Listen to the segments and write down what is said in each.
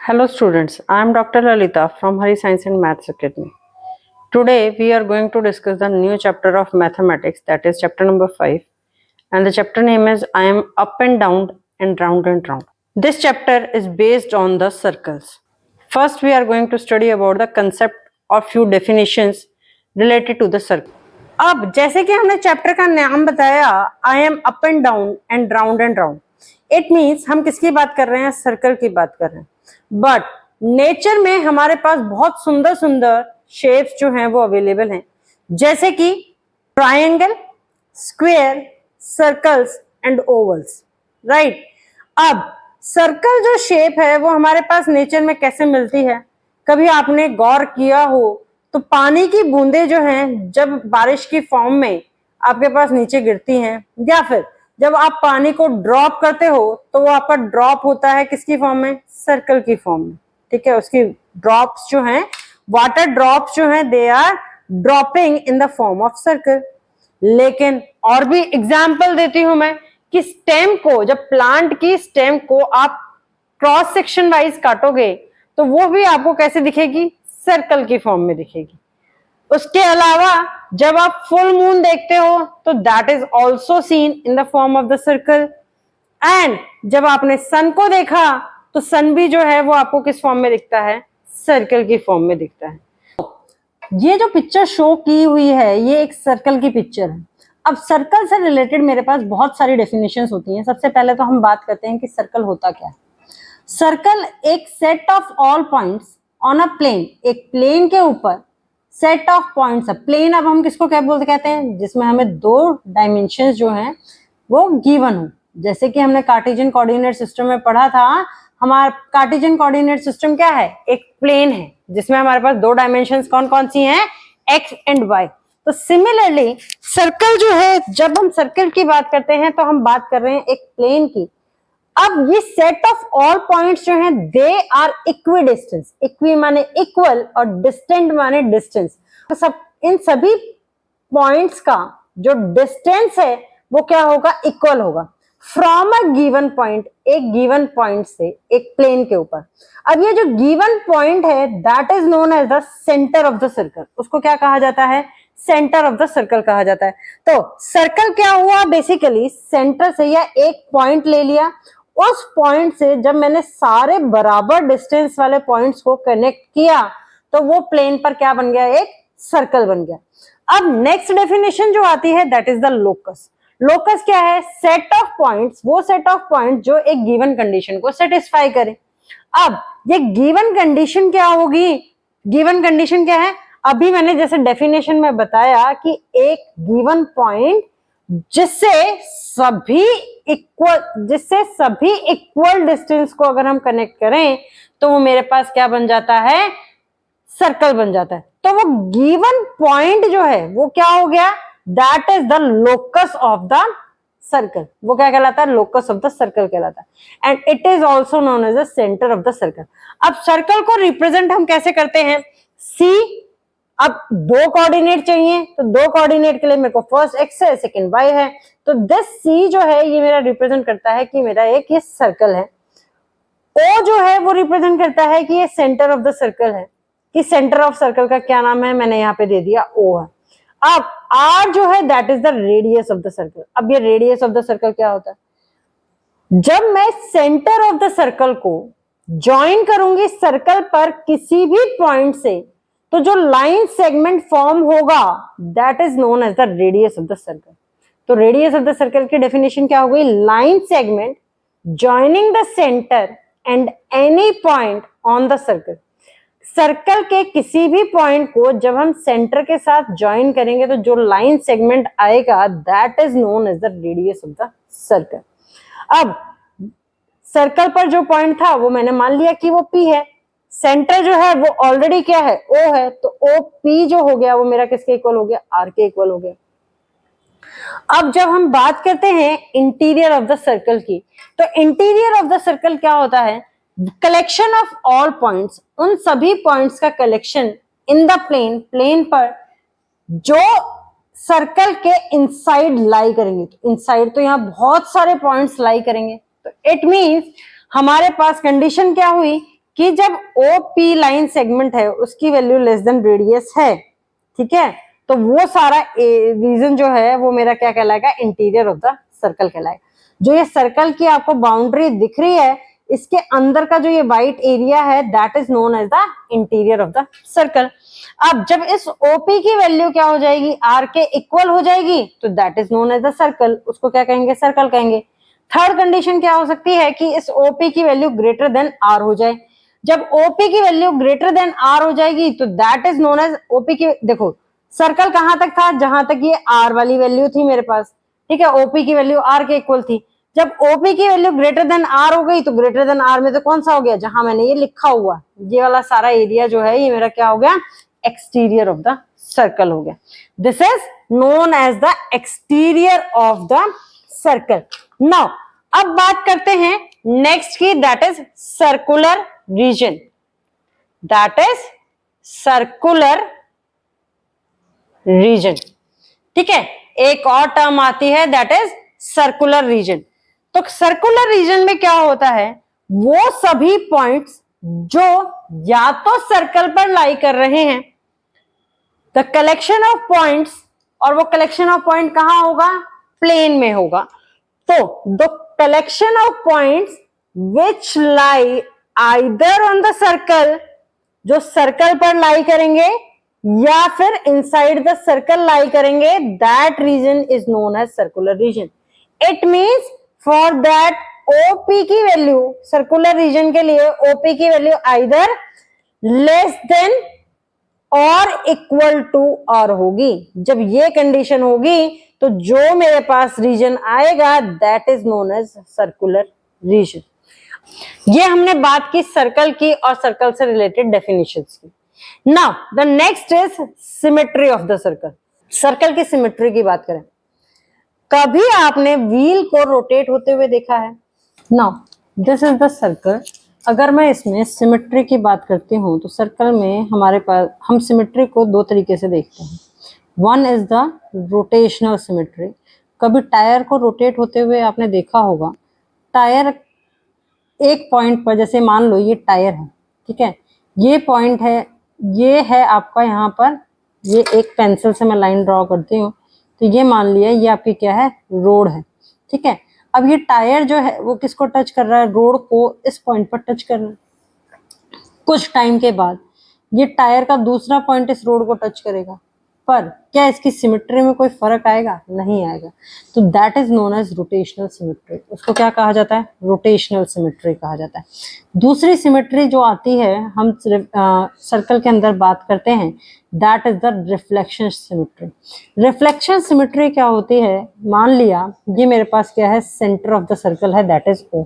Hello students, I am Dr. Lalita from Hari Science and Maths Academy. Today we are going to discuss the new chapter of mathematics, that is chapter number 5, and the chapter name is I am up and down and round and round. This chapter is based on the circles. First we are going to study about the concept of few definitions related to the circle. अब जैसे कि हमने chapter का नाम बताया I am up and down and round, it means हम किसकी बात कर रहे हैं, सर्कल की बात कर रहे हैं। बट नेचर में हमारे पास बहुत सुंदर सुंदर शेप्स जो हैं वो अवेलेबल हैं, जैसे कि triangle, square, circles and vowels, right. अब सर्कल जो शेप है वो हमारे पास नेचर में कैसे मिलती है, कभी आपने गौर किया हो तो पानी की बूंदें जो हैं जब बारिश की फॉर्म में आपके पास नीचे गिरती हैं, या फिर जब आप पानी को ड्रॉप करते हो तो वो आपका ड्रॉप होता है किसकी फॉर्म में, सर्कल की फॉर्म में, ठीक है। उसकी ड्रॉप्स जो हैं, वाटर ड्रॉप्स जो हैं, they are dropping in the form of circle. लेकिन और भी एग्जाम्पल देती हूं मैं कि स्टेम को, जब प्लांट की स्टेम को आप क्रॉस सेक्शन वाइज काटोगे तो वो भी आपको कैसे दिखेगी, सर्कल की फॉर्म में दिखेगी। उसके अलावा जब आप फुल मून देखते हो तो that is also seen in the form of the circle. And जब आपने सन को देखा तो सन भी जो है वो आपको किस फॉर्म में दिखता है, सर्कल की फॉर्म में दिखता है। ये जो पिक्चर शो की हुई है ये एक सर्कल की पिक्चर है। अब सर्कल से रिलेटेड मेरे पास बहुत सारी डेफिनेशंस होती हैं। सबसे पहले तो हम बात करते हैं कि सर्कल होता क्या है। सर्कल एक set of all points on a plane, एक प्लेन के ऊपर सेट ऑफ पॉइंट्स है। प्लेन अब हम किसको क्या बोलते कहते हैं, जिसमें हमें दो डायमेंशंस जो हैं वो गिवन हो। जैसे कि हमने कार्टेशियन कोऑर्डिनेट सिस्टम में पढ़ा था, हमारा कार्टेशियन कोऑर्डिनेट सिस्टम क्या है, एक प्लेन है जिसमें हमारे पास दो डायमेंशंस कौन कौन सी हैं, एक्स एंड वाई। तो सिमिलरली सर्कल जो है, जब हम सर्कल की बात करते हैं तो हम बात कर रहे हैं एक प्लेन की। अब ये सेट ऑफ ऑल पॉइंट्स जो हैं they are equidistance, equi माने इक्वल और डिस्टेंट माने डिस्टेंस। तो सब इन सभी पॉइंट्स का जो डिस्टेंस है वो क्या होगा, इक्वल होगा फ्रॉम अ गिवन पॉइंट, एक गिवन पॉइंट से एक प्लेन के ऊपर। अब ये जो गिवन पॉइंट है that is known as the centre of the circle. उसको क्या कहा जाता है, सेंटर ऑफ द सर्कल कहा जाता है। तो सर्कल क्या हुआ, बेसिकली सेंटर से या एक पॉइंट ले लिया, उस पॉइंट से जब मैंने सारे बराबर डिस्टेंस वाले पॉइंट्स को कनेक्ट किया तो वो प्लेन पर क्या बन गया, एक सर्कल बन गया। अब नेक्स्ट डेफिनेशन जो आती है that is the locus. Locus क्या है, सेट ऑफ पॉइंट्स, वो सेट ऑफ पॉइंट जो एक गिवन कंडीशन को सेटिस्फाई करे। अब ये गिवन कंडीशन क्या होगी, गिवन कंडीशन क्या है, अभी मैंने जैसे डेफिनेशन में बताया कि एक गिवन पॉइंट जिससे सभी इक्वल डिस्टेंस को अगर हम कनेक्ट करें तो वो मेरे पास क्या बन जाता है, सर्कल बन जाता है। तो वो गिवन पॉइंट जो है वो क्या हो गया, that is the locus of the circle. वो क्या कहलाता है, लोकस ऑफ द सर्कल कहलाता है। And it is also known as the centre of the circle. अब सर्कल को रिप्रेजेंट हम कैसे करते हैं, सी। अब दो कोऑर्डिनेट चाहिए तो दो कोऑर्डिनेट के लिए मेरे को फर्स्ट एक्स है, सेकंड वाई है। तो दिस सी जो है ये मेरा रिप्रेजेंट करता है कि मेरा एक ये सर्कल है। ओ जो है वो रिप्रेजेंट करता है कि ये सेंटर ऑफ द सर्कल है, कि सेंटर ऑफ सर्कल का क्या नाम है, मैंने यहाँ पे दे दिया ओ है। अब आर जो है that is the radius of the circle. अब ये रेडियस ऑफ द सर्कल क्या होता है, जब मैं सेंटर ऑफ द सर्कल को ज्वाइन करूंगी सर्कल पर किसी भी पॉइंट से तो जो लाइन सेगमेंट फॉर्म होगा that is known as the radius of the circle. तो रेडियस ऑफ द सर्कल की डेफिनेशन क्या हो गई, line segment joining the centre and any point on the circle. Circle के किसी भी पॉइंट को जब हम सेंटर के साथ ज्वाइन करेंगे तो जो लाइन सेगमेंट आएगा that is known as the radius of the circle. अब सर्कल पर जो पॉइंट था वो मैंने मान लिया कि वो P है, सेंटर जो है वो ऑलरेडी क्या है, O है, तो OP जो हो गया वो मेरा किसके इक्वल हो गया, R के इक्वल हो गया। अब जब हम बात करते हैं इंटीरियर ऑफ द सर्कल की, तो इंटीरियर ऑफ द सर्कल क्या होता है, कलेक्शन ऑफ ऑल पॉइंट्स, उन सभी पॉइंट्स का collection in the plane, plane पर जो सर्कल के इनसाइड लाई करेंगे। तो इनसाइड तो यहाँ बहुत सारे पॉइंट्स लाई करेंगे, तो इट मींस हमारे पास कंडीशन क्या हुई कि जब OP लाइन सेगमेंट है उसकी वैल्यू लेस देन रेडियस है, ठीक है, तो वो सारा रीजन जो है वो मेरा क्या कहलाएगा, इंटीरियर ऑफ द सर्कल कहलाएगा। जो ये सर्कल की आपको बाउंड्री दिख रही है, इसके अंदर का जो ये व्हाइट एरिया है that is known as the interior of the circle. अब जब इस OP की वैल्यू क्या हो जाएगी, R के इक्वल हो जाएगी, तो that is known as the circle, उसको क्या कहेंगे, सर्कल कहेंगे। थर्ड कंडीशन क्या हो सकती है कि इस OP की वैल्यू ग्रेटर देन R हो जाए। जब OP की वैल्यू ग्रेटर देन R हो जाएगी तो that is known as OP की, देखो सर्कल कहां तक था, जहां तक ये R वाली वैल्यू थी मेरे पास, ठीक है, OP की वैल्यू R के इक्वल थी। जब OP की वैल्यू ग्रेटर देन R हो गई तो ग्रेटर देन R में तो कौन सा हो गया, जहां मैंने ये लिखा हुआ, ये वाला सारा एरिया जो है ये मेरा क्या हो गया, एक्सटीरियर ऑफ द सर्कल हो गया। This is known as the exterior of the circle. Now अब बात करते हैं नेक्स्ट की, that is circular region, that is circular region, ठीक है। एक और टर्म आती है दैट इज सर्कुलर रीजन। तो सर्कुलर रीजन में क्या होता है, वो सभी पॉइंट्स जो या तो सर्कल पर लाई कर रहे हैं, द कलेक्शन ऑफ पॉइंट्स, और वो कलेक्शन ऑफ पॉइंट कहां होगा, प्लेन में होगा। तो the collection of points which lie either on the circle, जो सर्कल पर लाई करेंगे या फिर इनसाइड द सर्कल लाई करेंगे, that region is known as circular region. It means for that OP की वैल्यू, सर्कुलर रीजन के लिए OP की वैल्यू आइदर लेस देन और इक्वल टू R होगी। जब ये कंडीशन होगी तो जो मेरे पास रीजन आएगा that is known as circular region. ये हमने बात की सर्कल की और सर्कल से रिलेटेड डेफिनेशंस की। Now the next is symmetry of the circle. Circle की सिमेट्री की बात करें, कभी आपने व्हील को रोटेट होते हुए देखा है? Now this is the circle. अगर मैं इसमें सिमेट्री की बात करती हूँ तो सर्कल में हमारे पास, हम सिमेट्री को दो तरीके से देखते हैं। One is the rotational symmetry. कभी टायर को रोटेट होते हुए आपने देखा होगा, टायर एक पॉइंट पर, जैसे मान लो ये टायर है, ठीक है, ये पॉइंट है, ये है आपका यहाँ पर, ये एक पेंसिल से मैं लाइन ड्रॉ करती हूँ, तो ये मान लिया ये आपकी क्या है, रोड है, ठीक है। अब ये टायर जो है वो किसको टच कर रहा है, रोड को इस पॉइंट पर टच कर रहा है। कुछ टाइम के बाद ये टायर का दूसरा पॉइंट इस रोड को टच करेगा, पर क्या इसकी सिमेट्री में कोई फर्क आएगा? नहीं आएगा। तो that is known as rotational symmetry. उसको क्या कहा जाता है? रोटेशनल सिमेट्री कहा जाता है। दूसरी सिमेट्री जो आती है, हम सर्कल के अंदर बात करते हैं, that is the reflection symmetry. Reflection symmetry क्या होती है, मान लिया ये मेरे पास क्या है, सेंटर ऑफ द सर्कल है, दैट इज O।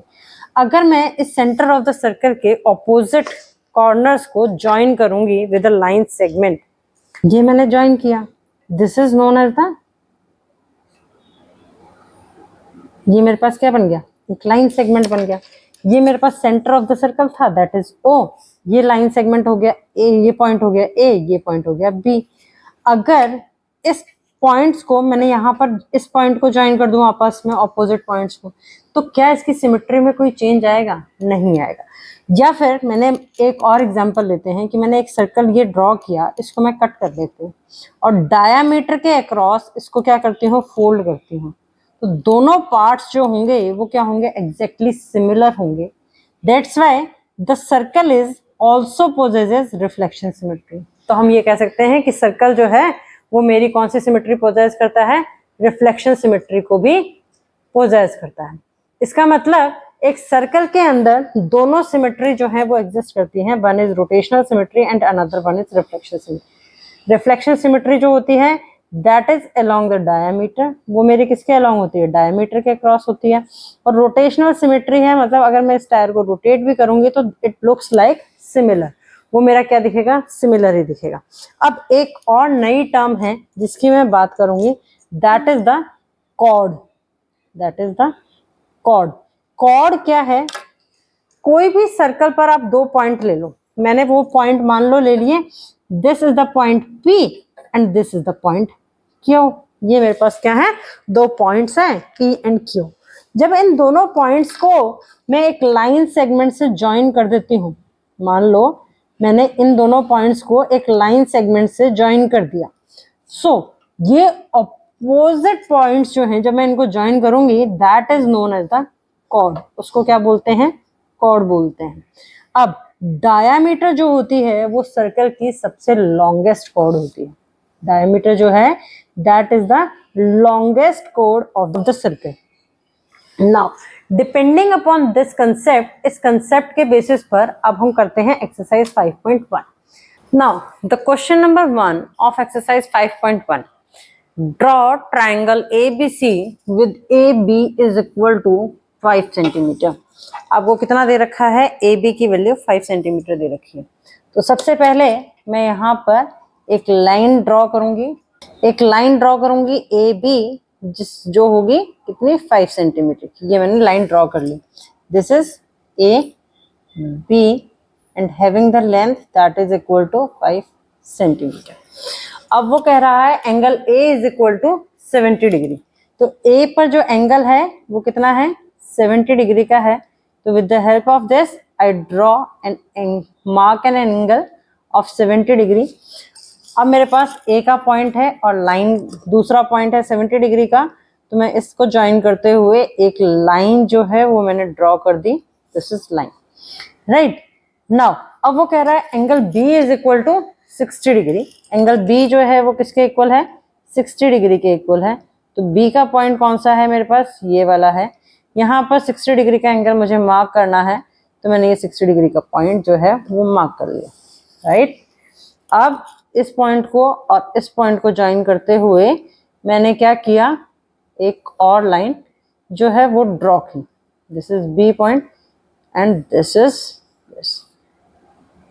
अगर मैं इस सेंटर ऑफ द सर्कल के ऑपोजिट कॉर्नर्स को ज्वाइन करूंगी विद अ लाइन सेगमेंट, ये मैंने ज्वाइन किया, this is known as the, ये मेरे पास क्या बन गया, एक लाइन सेगमेंट बन गया। ये मेरे पास सेंटर ऑफ द सर्कल था, दैट इज O। ये लाइन सेगमेंट हो गया A, ये पॉइंट हो गया A, ये पॉइंट हो गया B। अगर इस पॉइंट्स को मैंने यहाँ पर इस पॉइंट को ज्वाइन कर दूं आपस में, ऑपोजिट पॉइंट्स को, तो क्या इसकी सिमेट्री में कोई चेंज आएगा? नहीं आएगा। या फिर मैंने एक और एग्जांपल लेते हैं कि मैंने एक सर्कल ये ड्रॉ किया, इसको मैं कट कर देती हूँ और डायामीटर के अक्रॉस इसको क्या करती हूँ, फोल्ड करती हूँ, तो दोनों पार्ट्स जो होंगे वो क्या होंगे, एग्जैक्टली सिमिलर होंगे। That's why the circle is also possesses reflection symmetry. तो हम ये कह सकते हैं कि सर्कल जो है वो मेरी कौन सी सिमेट्री पोजेस करता है, रिफ्लेक्शन सिमेट्री को भी पोजेस करता है। इसका मतलब एक सर्कल के अंदर दोनों सिमेट्री जो है वो एग्जिस्ट करती हैं, one is rotational symmetry and another one is reflection symmetry. Reflection symmetry जो होती है that is along the diameter, वो मेरी किसके अलोंग होती है, डायमीटर के क्रॉस होती है। और रोटेशनल सिमेट्री है, मतलब अगर मैं इस टायर को रोटेट भी करूंगी तो इट लुक्स लाइक सिमिलर, वो मेरा क्या दिखेगा, सिमिलर ही दिखेगा। अब एक और नई टर्म है जिसकी मैं बात करूंगी, that is the chord, that is the chord. Chord क्या है, कोई भी सर्कल पर आप दो पॉइंट ले लो, मैंने वो पॉइंट मान लो ले लिए, this is the point P and this is the point Q। ये मेरे पास क्या है, दो पॉइंट्स हैं P एंड Q। जब इन दोनों पॉइंट्स को मैं एक लाइन सेगमेंट से ज्वाइन कर देती हूँ, मान लो मैंने इन दोनों पॉइंट्स को एक लाइन सेगमेंट से ज्वाइन कर दिया। सो ये अपोजिट पॉइंट्स जो हैं, जब मैं इनको ज्वाइन करूंगी, that is known as the chord. उसको क्या बोलते हैं? कॉर्ड बोलते हैं। अब डायामीटर जो होती है वो सर्कल की सबसे लॉन्गेस्ट कॉर्ड होती है। डायामीटर जो है that is the longest chord of the circle. Now depending upon this concept, इस कंसेप्ट के बेसिस पर अब हम करते हैं exercise 5.1। Now the question number 1 of exercise 5.1, draw triangle ABC with AB is equal to 5 centimetre. आपको कितना दे रखा है? AB की वैल्यू 5 सेंटीमीटर दे रखी है। तो सबसे पहले मैं यहाँ पर एक लाइन ड्रॉ करूंगी, AB जो होगी कितनी? 5 सेंटीमीटर की। ये मैंने लाइन ड्रॉ कर ली। This is AB and having the length that is equal to 5 centimetre. अब वो कह रहा है angle A is equal to 70 degree. तो A पर जो एंगल है वो कितना है? 70 डिग्री का है। तो with the help of this I draw and mark an angle of 70 degree. अब मेरे पास A का पॉइंट है और लाइन दूसरा पॉइंट है 70 डिग्री का, तो मैं इसको ज्वाइन करते हुए एक लाइन जो है वो मैंने ड्रॉ कर दी। This is line, right. Now अब वो कह रहा है angle B is equal to 60 degree. Angle B जो है वो किसके इक्वल है? 60 डिग्री के इक्वल है। तो B का पॉइंट कौन सा है मेरे पास? ये वाला है। यहाँ पर 60 डिग्री का एंगल मुझे मार्क करना है, तो मैंने ये 60 डिग्री का पॉइंट जो है वो मार्क कर लिया, राइट। अब इस पॉइंट को और इस पॉइंट को ज्वाइन करते हुए मैंने क्या किया? एक और लाइन जो है वो ड्रॉ की। This is B point and this is this.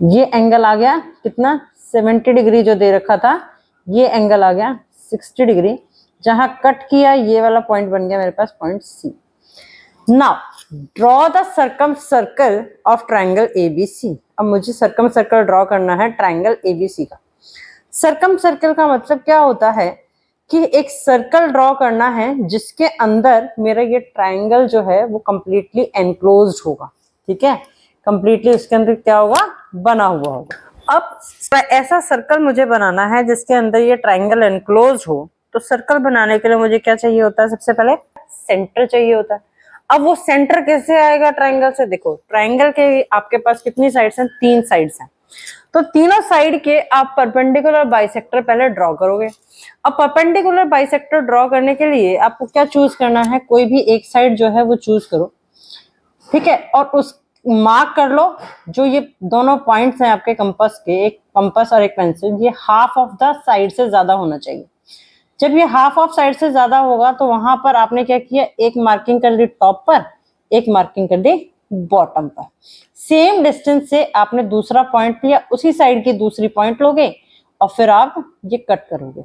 ये एंगल आ गया कितना? 70 डिग्री जो दे रखा था, ये एंगल आ गया 60 डिग्री। जहां कट किया ये वाला पॉइंट बन गया मेरे पास point C। Now draw the circumcircle of triangle ABC। अब मुझे सर्कम सर्कल ड्रॉ करना है ट्राइंगल ABC का। सर्कम सर्कल का मतलब क्या होता है कि एक सर्कल ड्रॉ करना है जिसके अंदर मेरा ये ट्राइंगल जो है वो कंप्लीटली एनक्लोज्ड होगा, ठीक है। कंप्लीटली उसके अंदर क्या होगा? बना हुआ होगा। अब ऐसा सर्कल मुझे बनाना है जिसके अंदर ये ट्राइंगल एनक्लोज हो। तो सर्कल बनाने के लिए मुझे क्या चाहिए होता है? सबसे पहले सेंटर चाहिए होता है। अब वो सेंटर कैसे आएगा ट्राइंगल से? देखो, ट्राइंगल के आपके पास कितनी साइड्स हैं? 3 साइड्स हैं। तो तीनों साइड के आप परपेंडिकुलर बाइसेक्टर पहले ड्रॉ करोगे। अब परपेंडिकुलर बाइसेक्टर ड्रॉ करने के लिए आपको क्या चूज करना है? कोई भी एक साइड जो है वो चूज करो, ठीक है। और उस मार्क कर लो जो ये दोनों पॉइंट्स हैं आपके कंपास के, एक कंपास और एक पेंसिल, ये हाफ ऑफ द साइड से ज्यादा होना चाहिए। जब ये हाफ ऑफ साइड से ज्यादा होगा तो वहां पर आपने क्या किया? एक मार्किंग कर ली टॉप पर, एक मार्किंग कर दी बॉटम पर। सेम डिस्टेंस से आपने दूसरा पॉइंट लिया, उसी साइड की दूसरी पॉइंट लोगे और फिर आप ये कट करोगे,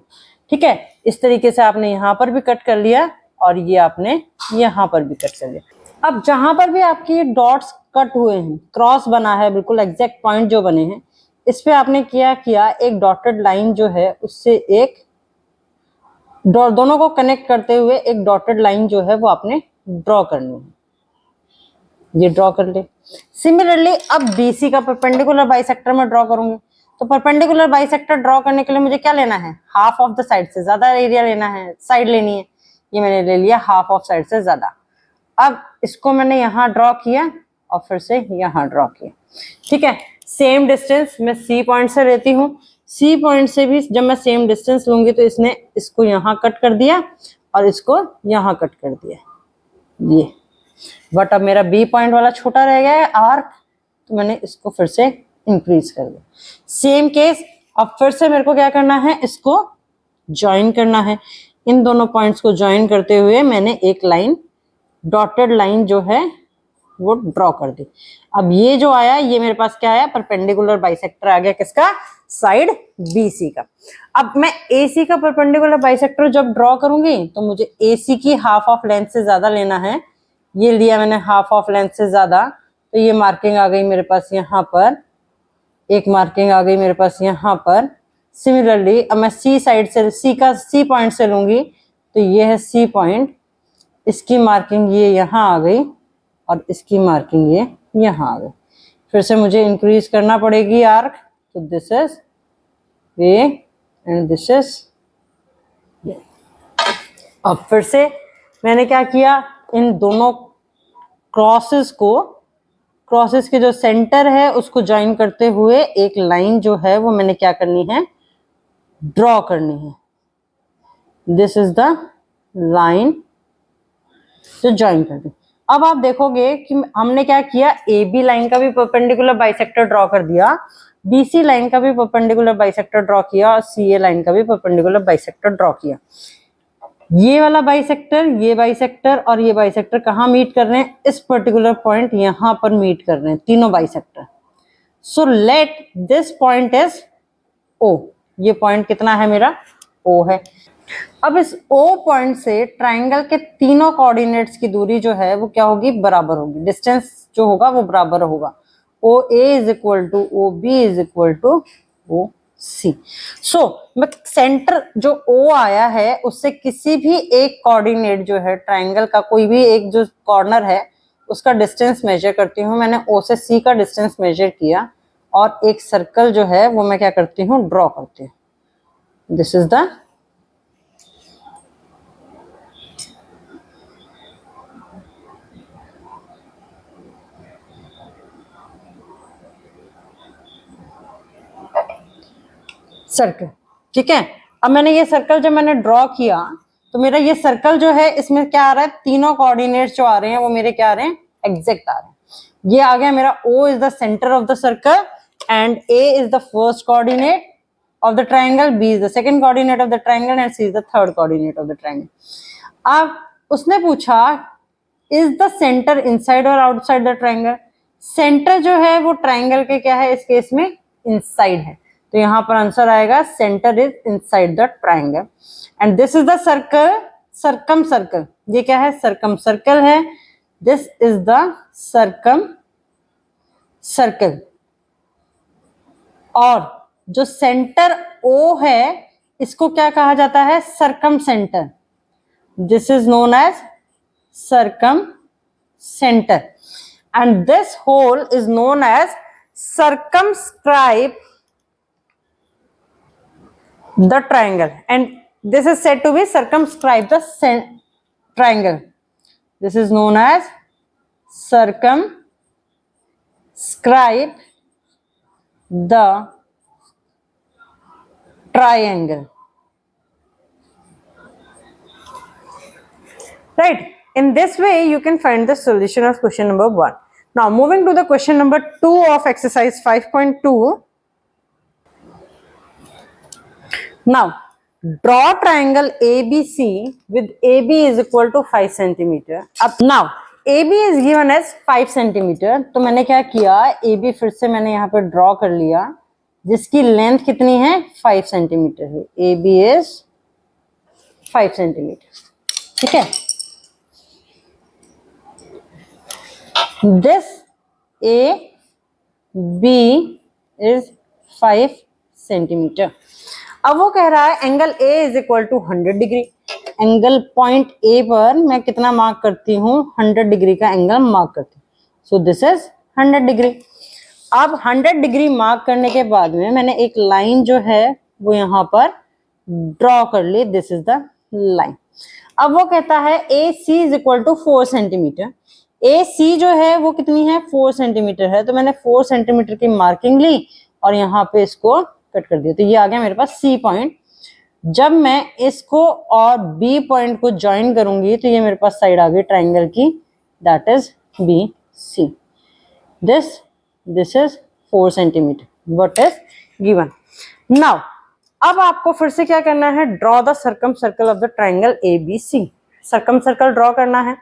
ठीक है। इस तरीके से आपने यहाँ पर भी कट कर लिया और ये आपने यहाँ पर भी कट कर लिया। अब जहां पर भी आपकी डॉट्स कट हुए हैं, क्रॉस बना है, बिल्कुल एग्जैक्ट पॉइंट जो बने हैं, इस पे आपने क्या किया? एक डॉटेड लाइन जो है उससे एक दोनों को कनेक्ट करते हुए एक डॉटेड लाइन जो है वो आपने ड्रॉ करनी है। ये ड्रॉ कर ले। सिमिलरली अब BC का परपेंडिकुलर बाइसेक्टर में ड्रॉ करूंगी। तो परपेंडिकुलर बाइसेक्टर ड्रॉ करने के लिए मुझे क्या लेना है? हाफ ऑफ द साइड से ज्यादा एरिया लेना है, साइड लेनी है। ये मैंने ले लिया हाफ ऑफ साइड से ज्यादा। अब इसको मैंने यहाँ ड्रॉ किया और फिर से यहाँ ड्रॉ किया, ठीक है। सेम डिस्टेंस मैं C पॉइंट से लेती हूँ। C पॉइंट से भी जब मैं सेम डिस्टेंस लूंगी तो इसने इसको यहाँ कट कर दिया और इसको यहाँ कट कर दिया, ये। बट अब मेरा B पॉइंट वाला छोटा रह गया है आर्क, तो मैंने इसको फिर से इंक्रीज कर दिया। सेम केस, अब फिर से मेरे को क्या करना है? इसको ज्वाइन करना है। इन दोनों पॉइंट्स को ज्वाइन करते हुए मैंने एक लाइन, डॉटेड लाइन जो है वो ड्रॉ कर दी। अब ये जो आया, ये मेरे पास क्या आया? परपेंडिकुलर बाइसेक्टर आ गया। किसका? साइड BC का। अब मैं AC का परपेंडिकुलर बाइसेक्टर जब ड्रॉ करूंगी तो मुझे AC की हाफ ऑफ लेंथ से ज्यादा लेना है। ये लिया मैंने हाफ ऑफ लेंथ से ज्यादा, तो ये मार्किंग आ गई मेरे पास यहाँ पर, एक मार्किंग आ गई मेरे पास यहाँ पर। सिमिलरली अब मैं C साइड से, C पॉइंट से लूंगी, तो ये है C पॉइंट, इसकी मार्किंग ये यहाँ आ गई और इसकी मार्किंग ये यहाँ आ गई, फिर से मुझे इंक्रीज करना पड़ेगी आर्क, तो this is A and this is. अब फिर से मैंने क्या किया, इन दोनों क्रॉसेस के जो सेंटर है उसको ज्वाइन करते हुए एक लाइन जो है वो मैंने क्या करनी है, ड्रॉ करनी है। दिस इज द लाइन जो ज्वाइन कर दी। अब आप देखोगे कि हमने क्या किया, ए बी लाइन का भी परपेंडिकुलर बाइसेक्टर ड्रॉ कर दिया, बीसी लाइन का भी परपेंडिकुलर बाइसेक्टर ड्रॉ किया और सी ए लाइन का भी परपेंडिकुलर बाइसेक्टर ड्रॉ किया। ये वाला बाइसेक्टर, ये बाइसेक्टर और ये बाइसेक्टर कहाँ मीट कर रहे हैं, इस पर्टिकुलर पॉइंट यहां पर मीट कर रहे हैं तीनों bisector. So let this point is O, ये पॉइंट कितना है मेरा, ओ है। अब इस ओ पॉइंट से ट्राइंगल के तीनों कोऑर्डिनेट्स की दूरी जो है वो क्या होगी, बराबर होगी, डिस्टेंस जो होगा वो बराबर होगा। O A is equal to O B is equal to O C. So मैं सेंटर जो ओ आया है उससे किसी भी एक कोऑर्डिनेट जो है ट्राइंगल का, कोई भी एक जो कॉर्नर है उसका डिस्टेंस मेजर करती हूँ। मैंने ओ से सी का डिस्टेंस मेजर किया और एक सर्कल जो है वो मैं क्या करती हूँ, ड्रॉ करती हूँ। दिस इज द सर्कल, ठीक है। अब मैंने ये सर्कल जब मैंने ड्रॉ किया तो मेरा ये सर्कल जो है इसमें क्या आ रहा है, तीनों कोऑर्डिनेट्स जो आ रहे हैं वो मेरे क्या आ रहे हैं, एग्जैक्ट आ रहे हैं। ये आ गया मेरा O is the centre of the circle and A is the first coordinate of the triangle, B is the second coordinate of the triangle and C is the third coordinate of the triangle. अब उसने पूछा is the centre inside और outside the triangle. Centre जो है वो triangle के क्या है, इस केस में इनसाइड है, तो यहां पर आंसर आएगा centre is inside the triangle. And this is the circle, circum circle, ये क्या है, सर्कम सर्कल है। This is the circum circle. और जो सेंटर O है इसको क्या कहा जाता है, circumcentre. This is known as circumcentre and this whole is known as circumscribe the triangle and this is said to be circumscribe the triangle. This is known as circumscribe the triangle, right? In this way you can find the solution of question number 1. Now moving to the question number 2 of exercise 5.2. Now draw triangle ABC with AB is equal to 5 centimeter. Up now AB is given as 5 centimeter, तो मैंने क्या किया, AB फिर से मैंने यहाँ पर draw कर लिया जिसकी लेंथ कितनी है, 5 सेंटीमीटर है। AB is 5 सेंटीमीटर, ठीक है। This AB is 5 centimetre. अब वो कह रहा है angle A is equal to 100 degree. Angle point A पर मैं कितना मार्क करती हूँ, 100 डिग्री का एंगल मार्क करती हूँ। So this is 100 degree. अब 100 डिग्री मार्क करने के बाद में मैंने एक लाइन जो है वो यहाँ पर ड्रॉ कर ली। This is the line. अब वो कहता है AC is equal to 4 centimetre. AC जो है वो कितनी है, 4 सेंटीमीटर है, तो मैंने 4 सेंटीमीटर की मार्किंग ली और यहाँ पे इसको कट कर दिया, तो ये आ गया मेरे पास C पॉइंट। जब मैं इसको और B पॉइंट को ज्वाइन करूंगी तो ये मेरे पास साइड आ गई ट्राइंगल की, that is BC। This is 4 centimetre what is given. Now अब आपको फिर से क्या करना है, draw the circumcircle of the triangle ABC। Circum circle draw करना है,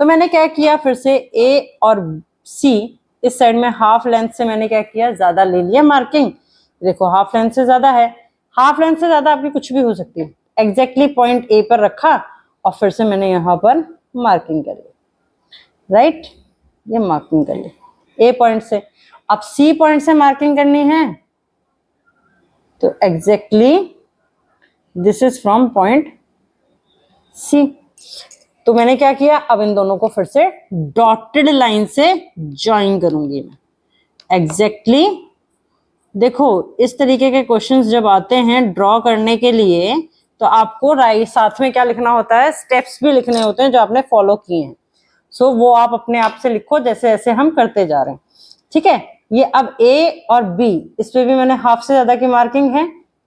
तो मैंने क्या किया, फिर से A और C इस साइड में हाफ लेंथ से मैंने क्या किया, ज्यादा ले लिया मार्किंग। देखो हाफ लेंथ से ज्यादा है, हाफ लेंथ से ज्यादा आपकी कुछ भी हो सकती है। एग्जैक्टली पॉइंट A पर रखा और फिर से मैंने यहाँ पर मार्किंग कर ली, राइट, ये मार्किंग कर ली A पॉइंट से। अब C पॉइंट से मार्किंग करनी है, तो exactly this is from point C। तो मैंने क्या किया, अब इन दोनों को फिर से डॉटेड लाइन से ज्वाइन करूंगी मैं। एग्जैक्टली देखो इस तरीके के क्वेश्चंस जब आते हैं ड्रॉ करने के लिए तो आपको राइट साथ में क्या लिखना होता है, स्टेप्स भी लिखने होते हैं जो आपने फॉलो किए हैं। सो वो आप अपने आप से लिखो जैसे जैसे हम करते जा रहे हैं, ठीक है। ये अब ए और बी, इस पे भी मैंने हाफ से ज्यादा की मार्किंग है,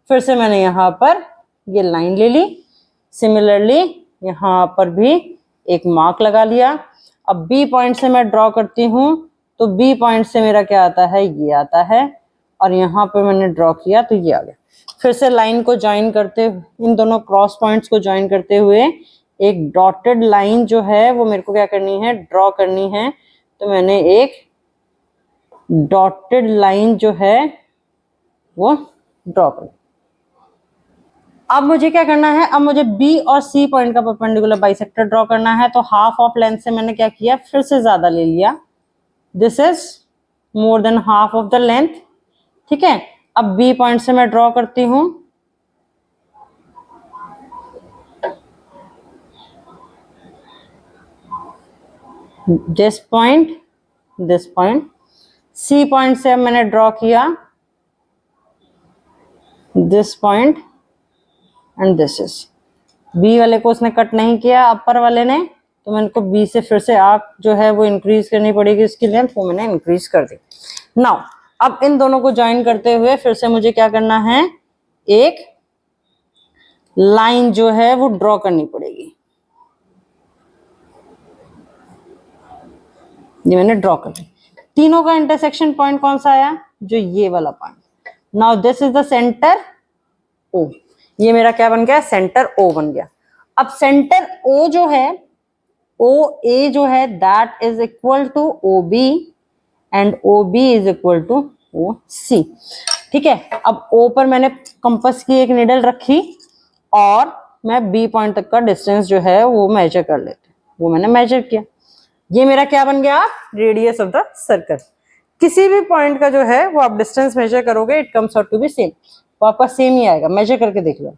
फिर से मैंने यहाँ पर ये लाइन ले ली, सिमिलरली यहाँ पर भी एक मार्क लगा लिया। अब बी पॉइंट से मैं ड्रॉ करती हूँ तो बी पॉइंट से मेरा क्या आता है, ये आता है, और यहाँ पे मैंने ड्रॉ किया तो ये आ गया। फिर से लाइन को ज्वाइन करते, इन दोनों क्रॉस पॉइंट्स को ज्वाइन करते हुए एक डॉटेड लाइन जो है वो मेरे को क्या करनी है, ड्रॉ करनी है। तो मैंने एक डॉटेड लाइन जो है वो ड्रॉ कर। अब मुझे क्या करना है, अब मुझे बी और सी पॉइंट का परपेंडिकुलर बाइसेक्टर ड्रॉ करना है। तो हाफ ऑफ लेंथ से मैंने क्या किया, फिर से ज्यादा ले लिया, this is more than half of the length, ठीक है। अब बी पॉइंट से मैं ड्रॉ करती हूं, this point, this point. C point से अब मैंने ड्रॉ किया this point and this is. B वाले को उसने कट नहीं किया अपर वाले ने, तो मैंने को बी से फिर से आर्क जो है वो इंक्रीज करनी पड़ेगी, इसकी लेंथ वो मैंने इंक्रीज कर दी। नाउ अब इन दोनों को ज्वाइन करते हुए फिर से मुझे क्या करना है, एक लाइन जो है वो ड्रॉ करनी पड़ेगी। ये मैंने ड्रॉ कर दी। तीनों का इंटरसेक्शन पॉइंट कौन सा आया, जो ये वाला point. Now this is the centre O, ये मेरा क्या बन गया, सेंटर ओ बन गया। अब सेंटर ओ जो है, ओ ए जो है that is equal to O B and O B is equal to O C, ठीक है। अब ओ पर मैंने कंपास की एक निडल रखी और मैं बी पॉइंट तक का डिस्टेंस जो है वो मेजर कर लेते, वो मैंने मेजर किया। ये मेरा क्या बन गया, रेडियस ऑफ द सर्कल। किसी भी पॉइंट का जो है वो आप डिस्टेंस मेजर करोगे, it comes out to be same, वो आपका सेम ही आएगा। मेजर करके देख लो,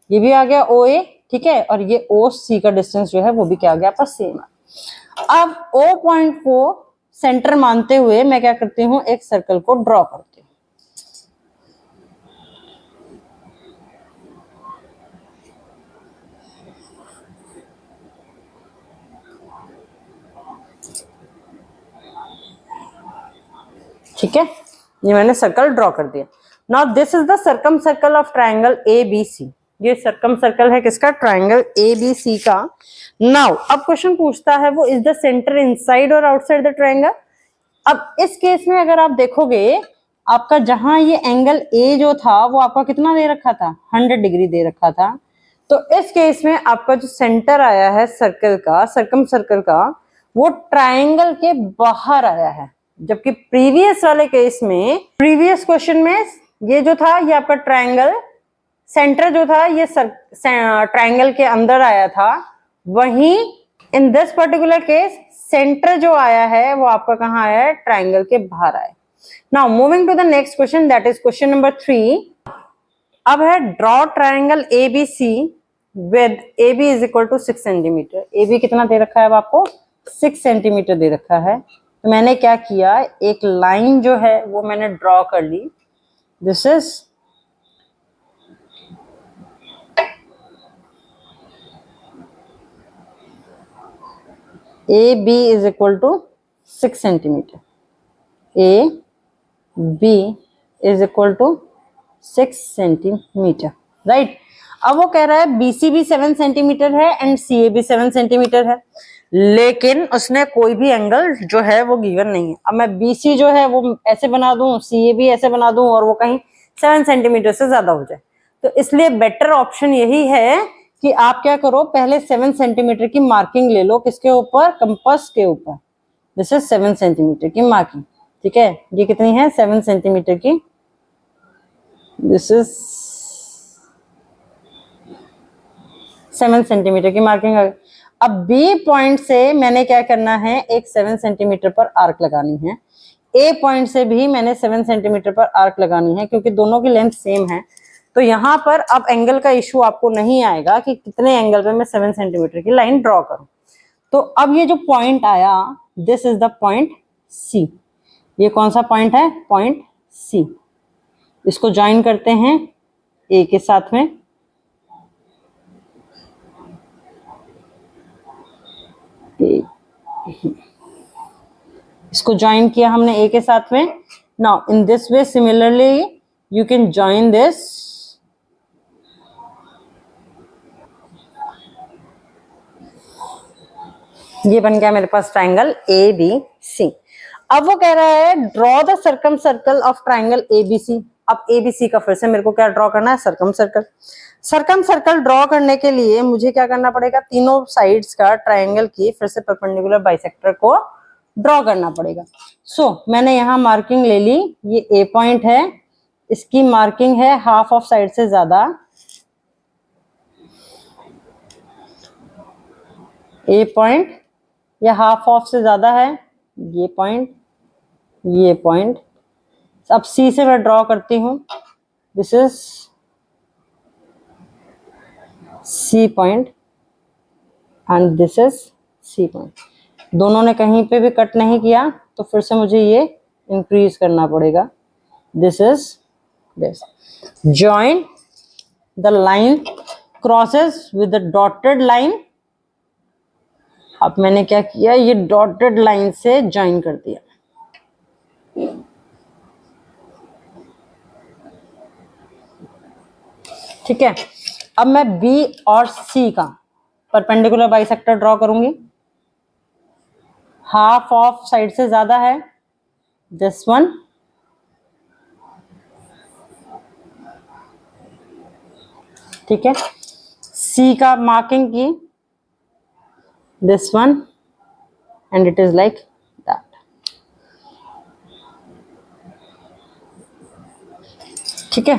ये भी आ गया ओ ए, ठीक है, और ये ओ सी का डिस्टेंस जो है वो भी क्या आ गया आपका सेम है। अब ओ पॉइंट को सेंटर मानते हुए मैं क्या करती हूँ, एक सर्कल को ड्रॉ करती हूँ। ठीक है, ये मैंने सर्कल ड्रॉ कर दिया। Now this is the circumcircle of triangle A B C. ये सर्कम सर्कल है किसका, ट्राइंगल ए बी सी का। नाउ अब क्वेश्चन पूछता है वो इज द सेंटर इनसाइड और आउटसाइड द ट्राइंगल। अब इस केस में अगर आप देखोगे, आपका जहां ये एंगल ए जो था वो आपका कितना दे रखा था, 100 डिग्री दे रखा था। तो इस केस में आपका जो सेंटर आया है सर्कल का, सर्कम सर्कल का, वो ट्राइंगल के बाहर आया है। जबकि प्रीवियस वाले केस में, प्रीवियस क्वेश्चन में ये जो था ये आपका ट्राइंगल, सेंटर जो था ये ट्राइंगल के अंदर आया था। वहीं in this particular case centre जो आया है वो आपका कहाँ आया है, ट्राइंगल के बाहर आया। Now moving to the next question, that is question number 3। अब है draw triangle A B C with A B is equal to 6 centimetre. A B कितना दे रखा है आपको, 6 सेंटीमीटर दे रखा है। तो मैंने क्या किया, एक लाइन जो है वो मैंने ड्रॉ कर ली, this is A B is equal to 6 centimetre, A B is equal to 6 centimetre, right. अब वो कह रहा है बीसी भी 7 सेंटीमीटर है एंड सीए भी 7 सेंटीमीटर है, लेकिन उसने कोई भी एंगल जो है वो गिवन नहीं है। अब मैं बीसी जो है वो ऐसे बना दूं, सीए भी ऐसे बना दूं और वो कहीं 7 सेंटीमीटर से ज्यादा हो जाए, तो इसलिए बेटर ऑप्शन यही है कि आप क्या करो, पहले 7 सेंटीमीटर की मार्किंग ले लो, किसके ऊपर, कंपास के ऊपर। दिस इज 7 सेंटीमीटर की मार्किंग, ठीक है। ये कितनी है, 7 सेंटीमीटर की, दिस इज 7 सेंटीमीटर की मार्किंग। अब बी पॉइंट से मैंने क्या करना है, एक 7 सेंटीमीटर पर आर्क लगानी है। ए पॉइंट से भी मैंने 7 सेंटीमीटर पर आर्क लगानी है, क्योंकि दोनों की लेंथ सेम है। तो यहाँ पर अब एंगल का इशू आपको नहीं आएगा कि कितने एंगल पे मैं 7 सेंटीमीटर की लाइन ड्रॉ करूं। तो अब ये जो पॉइंट आया, this is the point C. ये कौन सा पॉइंट है? Point C. इसको ज्वाइन करते हैं ए के साथ में, इसको ज्वाइन किया हमने ए के साथ में। Now in this way similarly you can join this, ये बन गया मेरे पास ट्राइंगल ए बी सी। अब वो कह रहा है draw the circumcircle of triangle A B C. अब ए बी सी का फिर से मेरे को क्या ड्रॉ करना है? Circum circle. Circum circle draw करने के लिए मुझे क्या करना पड़ेगा? तीनों साइड्स का ट्राइंगल की फिर से परपेंडिकुलर बाइसेक्टर को ड्रॉ करना पड़ेगा। सो मैंने यहाँ मार्किंग ले ली, ये ए पॉइंट है, इसकी मार्किंग है हाफ ऑफ साइड से ज्यादा, ए पॉइंट या हाफ ऑफ से ज्यादा है, ये पॉइंट, ये पॉइंट। अब सी से मैं ड्रॉ करती हूं, this is C point and this is C point. दोनों ने कहीं पे भी कट नहीं किया, तो फिर से मुझे ये इंक्रीज करना पड़ेगा। This is this. Join the line crosses with the dotted line. अब मैंने क्या किया? ये डॉटेड लाइन से ज्वाइन कर दिया। ठीक है, अब मैं बी और सी का परपेंडिकुलर बाइसेक्टर ड्रॉ करूंगी। हाफ ऑफ साइड से ज्यादा है, दिस वन, ठीक है। सी का मार्किंग की, this one, and it is like that. ठीक है,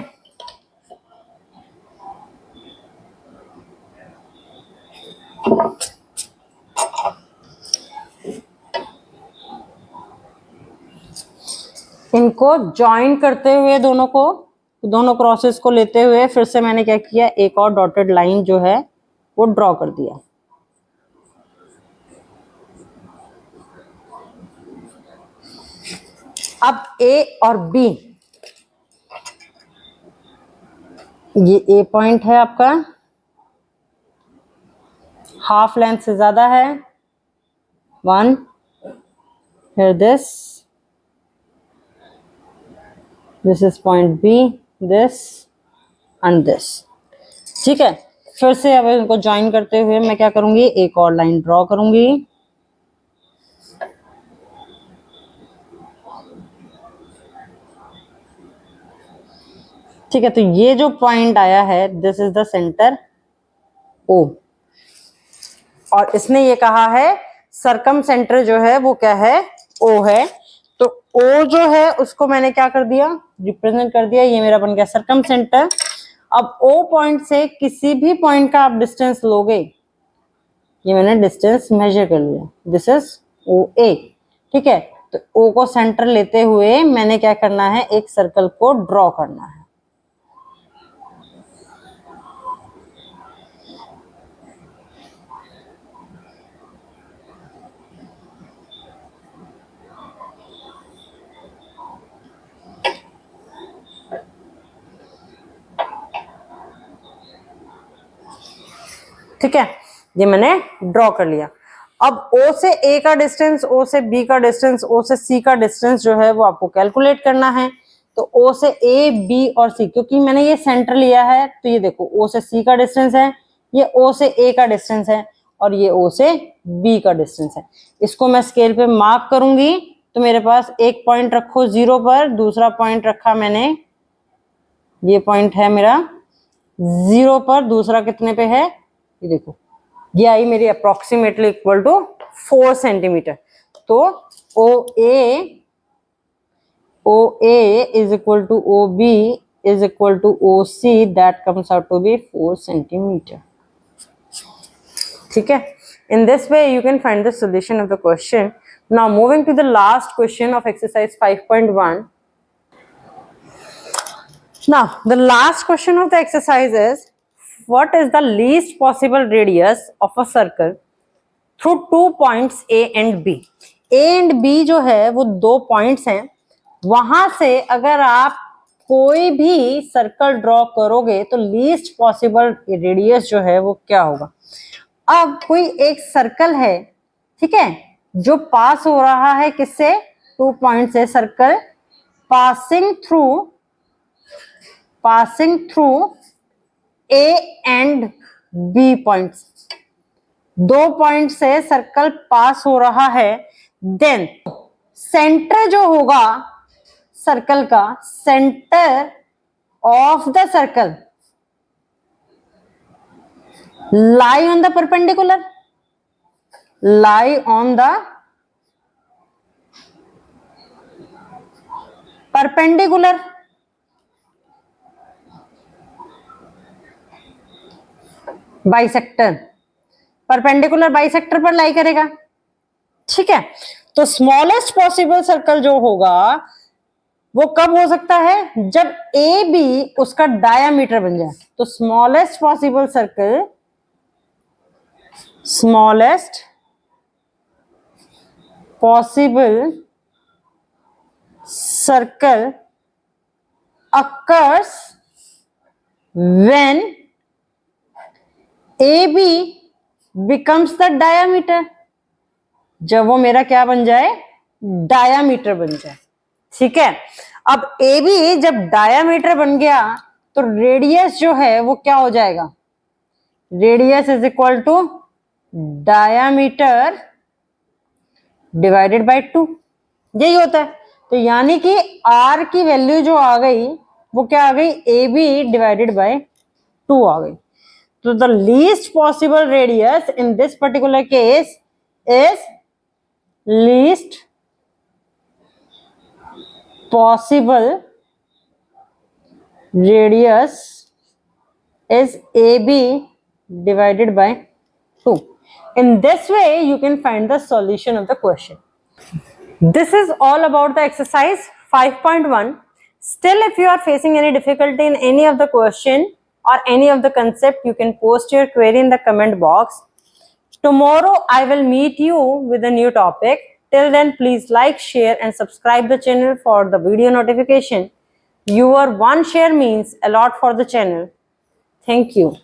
इनको ज्वाइन करते हुए दोनों क्रॉसेस को लेते हुए फिर से मैंने क्या किया? एक और डॉटेड लाइन जो है वो ड्रॉ कर दिया। अब ए और बी, ये ए पॉइंट है आपका, हाफ लेंथ से ज्यादा है, one, here this is point B, this and this। ठीक है, फिर से अब इनको ज्वाइन करते हुए मैं क्या करूंगी? एक और लाइन ड्रॉ करूंगी। ठीक है, तो ये जो पॉइंट आया है this is the centre O, और इसने ये कहा है सरकम सेंटर जो है वो क्या है? ओ है। तो ओ जो है उसको मैंने क्या कर दिया? रिप्रेजेंट कर दिया, ये मेरा बन गया सरकम सेंटर। अब ओ पॉइंट से किसी भी पॉइंट का आप डिस्टेंस लोगे, ये मैंने डिस्टेंस मेजर कर लिया, दिस इज ओ ए। ठीक है, तो ओ को सेंटर लेते हुए मैंने क्या करना है? एक सर्कल को ड्रॉ करना है। ठीक है, ये मैंने ड्रॉ कर लिया। अब O से A का डिस्टेंस, O से B का डिस्टेंस, O से C का डिस्टेंस जो है वो आपको कैलकुलेट करना है। तो O से A, B और C, क्योंकि मैंने ये सेंटर लिया है तो ये देखो O से C का डिस्टेंस है, ये O से A का डिस्टेंस है और ये O से B का डिस्टेंस है। इसको मैं स्केल पे मार्क करूंगी तो मेरे पास एक पॉइंट रखो 0 पर, दूसरा पॉइंट रखा मैंने, ये पॉइंट है मेरा 0 पर, दूसरा कितने पे है? ये देखो, ये आई मेरी अप्रोक्सीमेटली इक्वल टू 4 सेंटीमीटर। तो O A is equal to O B is equal to O C, that comes out to be 4 centimetre. ठीक है, in this way you can find the solution of the question. Now moving to the last question of exercise 5.1. Now the last question of the exercise is, what is the least possible radius of a circle through 2 points A and B? A and B जो है वो 2 points हैं, वहां से अगर आप कोई भी सर्कल ड्रॉ करोगे तो लीस्ट पॉसिबल रेडियस जो है वो क्या होगा। अब कोई एक सर्कल है, ठीक है, जो पास हो रहा है किससे, 2 पॉइंट से, circle passing through A and B points, 2 point से सर्कल पास हो रहा है। देन सेंटर जो होगा सर्कल का, centre of the circle lie on the perpendicular, lie on the perpendicular, bisector, perpendicular bisector पर लाई करेगा, ठीक है। तो स्मॉलेस्ट पॉसिबल सर्कल जो होगा वो कब हो सकता है, जब ए बी उसका डायामीटर बन जाए। तो smallest possible circle, smallest possible circle occurs when AB becomes the diameter, जब वो मेरा क्या बन जाए, डायामीटर बन जाए, ठीक है। अब AB जब डायामीटर बन गया तो रेडियस जो है वो क्या हो जाएगा, radius is equal to diameter divided by 2, यही होता है। तो यानी कि R की वैल्यू जो आ गई वो क्या आ गई, AB डिवाइडेड बाय 2 आ गई। तो the least possible radius in this particular case is least possible radius is AB divided by 2. In this way you can find the solution of the question. This is all about the exercise 5.1. Still, if you are facing any difficulty in any of the question or any of the concept, you can post your query in the comment box. Tomorrow I will meet you with a new topic. Till then, please like, share and subscribe the channel for the video notification. Your one share means a lot for the channel. Thank you.